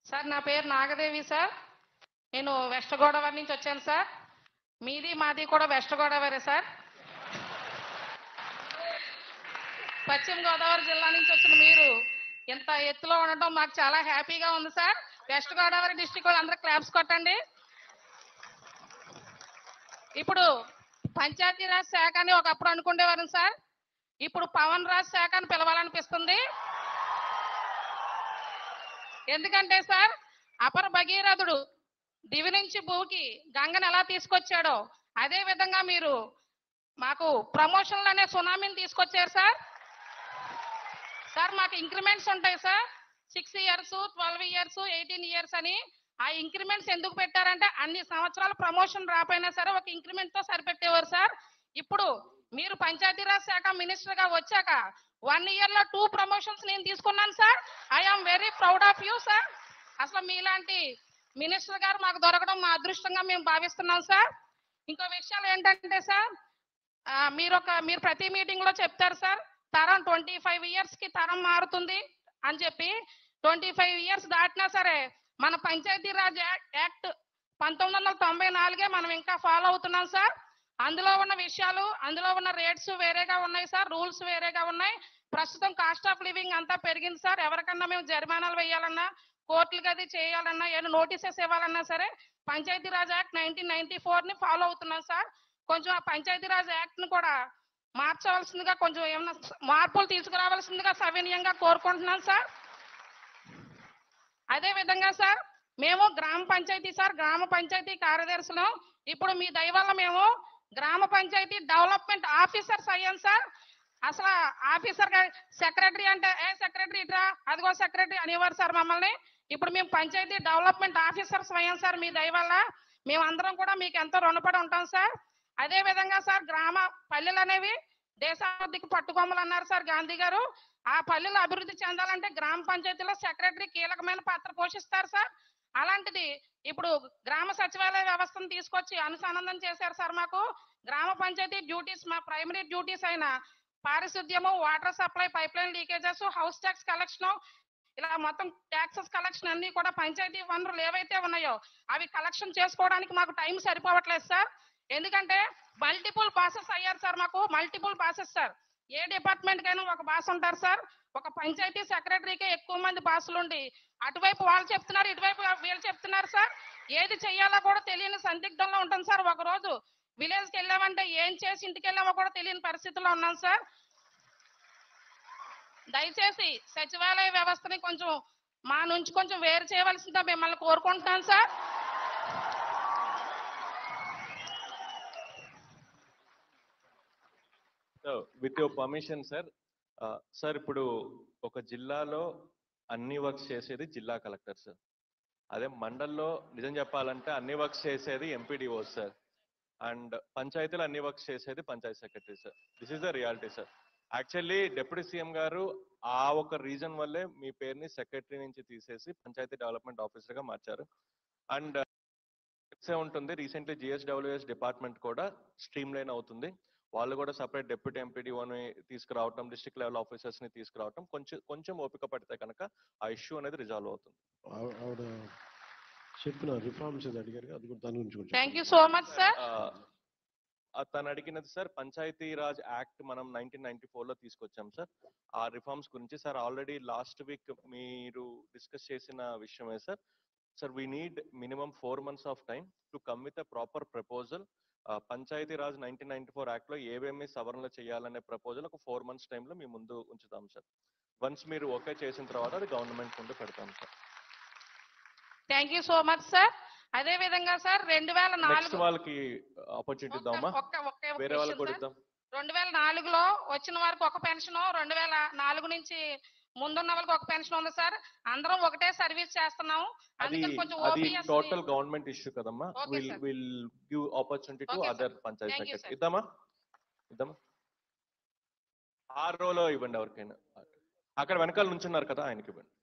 Sir నా పేరు Nagadevi sir. నేను వెస్ట్ గోదావరి నుంచి వచ్చాను సార్. మీది మాది కూడా వెస్ట్ గోదావరి సార్. పశ్చిమ గోదావరి జిల్లా నుంచి వచ్చిన మీరు ఇంత ఎత్తులో ఉండటం మాకు చాలా హ్యాపీగా ఉంది సార్. వెస్ట్ గోదావరి డిస్ట్రిక్ట్ వాళ్ళు అందరూ క్లాప్స్ కొట్టండి. ఇప్పుడు పంచాయతీరాజ్ శాఖ అని ఒకప్పుడు అనుకునేవారు సార్. ఇప్పుడు పవన్ రాజ్ శాఖ అని పిలవాలనిపిస్తుంది. ఎందుకంటే సార్ అపర భగీరథుడు దివి నుంచి భూకి గంగను ఎలా తీసుకొచ్చాడో అదే విధంగా మీరు మాకు ప్రమోషన్లు అనే సునామీని తీసుకొచ్చారు సార్. సార్ మాకు ఇంక్రిమెంట్స్ ఉంటాయి సార్. 6 years 12 years 18 years అని. ఆ ఇంక్రిమెంట్స్ ఎందుకు పెట్టారంటే అన్ని సంవత్సరాల ప్రమోషన్ రాపోయినా సరే ఒక ఇంక్రిమెంట్ తో సరిపెట్టేవారు సార్. ఇప్పుడు మీరు పంచాయతీరాజ్ శాఖ మినిస్టర్ గా వచ్చాక 1 year లో 2 promotions నేను తీసుకున్నాను sir. I'm very proud of you sir. అసలు మీలాంటి మినిస్టర్ గారు మాకు దొరకడం మా అదృష్టంగా మేము భావిస్తున్నాం సార్. ఇంకో విషయాలు ఏంటంటే సార్, మీరు ప్రతి మీటింగ్ లో చెప్తారు సార్, తరం 25 years కి తరం మారుతుంది అని చెప్పి. 25 years దాటినా సరే మన పంచాయతీరాజ్ యాక్ట్ 1994 మనం ఇంకా ఫాలో అవుతున్నాం సార్. అందులో ఉన్న విషయాలు, అందులో ఉన్న రేట్స్ వేరేగా ఉన్నాయి సార్, రూల్స్ వేరేగా ఉన్నాయి. ప్రస్తుతం కాస్ట్ ఆఫ్ లివింగ్ అంతా పెరిగింది సార్. ఎవరికన్నా మేము జరిమానాలు వేయాలన్నా, కోర్టులకు అది చేయాలన్నా, ఏమైనా నోటీసెస్ ఇవ్వాలన్నా సరే పంచాయతీరాజ్ యాక్ట్ 1994 ని ఫాలో అవుతున్నాం సార్. కొంచెం ఆ పంచాయతీరాజ్ యాక్ట్ ని కూడా మార్చవలసిందిగా, కొంచెం ఏమైనా మార్పులు తీసుకురావాల్సిందిగా సవినయంగా కోరుకుంటున్నాం సార్. అదే విధంగా సార్ మేము గ్రామ పంచాయతీ సార్, గ్రామ పంచాయతీ కార్యదర్శులు. ఇప్పుడు మీ దయ వల్ల మేము గ్రామ పంచాయతీ డెవలప్మెంట్ ఆఫీసర్స్ అయ్యాం సార్. అసలు ఆఫీసర్ సెక్రటరీ అంటే ఏ సెక్రటరీ ఇట్రా, అదిగో సెక్రటరీ అనేవారు సార్ మమ్మల్ని. ఇప్పుడు మేము పంచాయతీ డెవలప్మెంట్ ఆఫీసర్స్ అయ్యాం సార్ మీ దయ వల్ల. మేమందరం కూడా మీకు ఎంతో రుణపడి ఉంటాం సార్. అదే విధంగా సార్ గ్రామ పల్లెలు అనేవి దేశాభివృద్ధికి పట్టుకొమ్మలు అన్నారు సార్ గాంధీ గారు. ఆ పల్లెలు అభివృద్ధి చెందాలంటే గ్రామ పంచాయతీలో సెక్రటరీ కీలకమైన పాత్ర పోషిస్తారు సార్. అలాంటిది ఇప్పుడు గ్రామ సచివాలయ వ్యవస్థను తీసుకొచ్చి అనుసంధానం చేశారు సార్. మాకు గ్రామ పంచాయతీ డ్యూటీస్, మా ప్రైమరీ డ్యూటీస్ అయిన పారిశుద్ధ్యము, water supply, pipeline leakages, house tax collection, ఇలా మొత్తం ట్యాక్సెస్ కలెక్షన్ అన్ని కూడా పంచాయతీ వనరులు ఏవైతే ఉన్నాయో అవి కలెక్షన్ చేసుకోవడానికి మాకు టైం సరిపోవట్లేదు సార్. ఎందుకంటే మల్టిపుల్ బాసెస్ అయ్యారు సార్. మాకు మల్టిపుల్ బాసెస్ సార్. ఏ డిపార్ట్మెంట్ కైనా ఒక బాస్ ఉంటారు సార్. ఒక పంచాయతీ సెక్రటరీకే ఎక్కువ మంది బాసులు ఉండి అటువైపు వాళ్ళు చెప్తున్నారు, ఇటువైపు వీళ్ళు చెప్తున్నారు సార్. ఏది చెయ్యాలో కూడా తెలియని సందిగ్ధంలో ఉంటాం సార్. ఒక రోజు విలేజ్కి వెళ్ళామంటే ఏం చేసి ఇంటికి వెళ్ళామో కూడా తెలియని పరిస్థితిలో ఉన్నాం సార్. దయచేసి సచివాలయ వ్యవస్థని కొంచెం మా నుంచి కొంచెం వేరు చేయవలసిందిగా మిమ్మల్ని కోరుకుంటున్నాను sir. With your permission sir, sir ఇప్పుడు ఒక జిల్లాలో అన్ని వర్క్స్ చేసేది జిల్లా కలెక్టర్ సార్. అదే మండల్లో నిజం చెప్పాలంటే అన్ని వర్క్స్ చేసేది ఎంపీడీఓ సార్. అండ్ పంచాయతీలో అన్ని వర్క్స్ చేసేది Panchayat secretary sir. This is the reality sir. Actually deputy CM గారు ఆ ఒక రీజన్ వల్లే మీ పేరుని సెక్రటరీ నుంచి తీసేసి పంచాయతీ డెవలప్మెంట్ ఆఫీసర్ గా మార్చారు. అండ్ ఉంటుంది, రీసెంట్లీ జిఎస్డబ్ల్యూఎస్ డిపార్ట్మెంట్ కూడా స్ట్రీమ్ లైన్ అవుతుంది. వాళ్ళు కూడా సపరేట్ డిప్యూటీ ఎంపీడీఓని తీసుకురావటం, డిస్ట్రిక్ట్ లెవెల్ ఆఫీసర్స్ ని తీసుకురావటం, కొంచెం ఓపిక పడితే కనుక ఆ ఇష్యూ అనేది రిజాల్వ్ అవుతుంది. చెప్పిన రిఫార్మ్స్ అడిగారు, అది కూడా దాని గురించి. Thank you so much sir. తను అడిగినది సార్ పంచాయతీ రాజ్ యాక్ట్ మనం 1994 లో తీసుకొచ్చాం సార్. ఆ రిఫార్మ్స్ గురించి సార్ ఆల్రెడీ లాస్ట్ వీక్ మీరు డిస్కస్ చేసిన విషయమే sir. Sir we need minimum 4 months of time to come with a proper proposal. Panchayati Raj 1994 act లో ఏవేమి సవరణలు చేయాలనే ప్రపోజల్ ఒక 4 months టైంలో మీ ముందు ఉంచుతాం సార్. వన్స్ మీరు ఓకే చేసిన తర్వాత అది గవర్నమెంట్ ముందు పెడతాం sir. Thank you so much sir. అదే విధంగా సార్ 2004 వాళ్ళకి ఆపర్చునిటీ ఇద్దామా, వేరే వాళ్ళకి కూడా ఇద్దాం. 2004లో వచ్చిన వారికి ఒక పెన్షన్, 2004 నుంచి ముందున్న వాళ్ళకి ఒక పెన్షన్ ఉంది సార్. అందరం ఒకటే సర్వీస్ చేస్తున్నాం. అందుకని కొంచెం ఓపీఎస్ టోటల్ గవర్నమెంట్ ఇష్యూ కదమ్మా. Will give opportunity to other panchayat secretary. ఇద్దామా ఆ రోలో ఇవ్వండి ఎవరికైనా. అక్కడ వెనకాల నుంచున్నారు కదా, ఆయనకి ఇవ్వండి.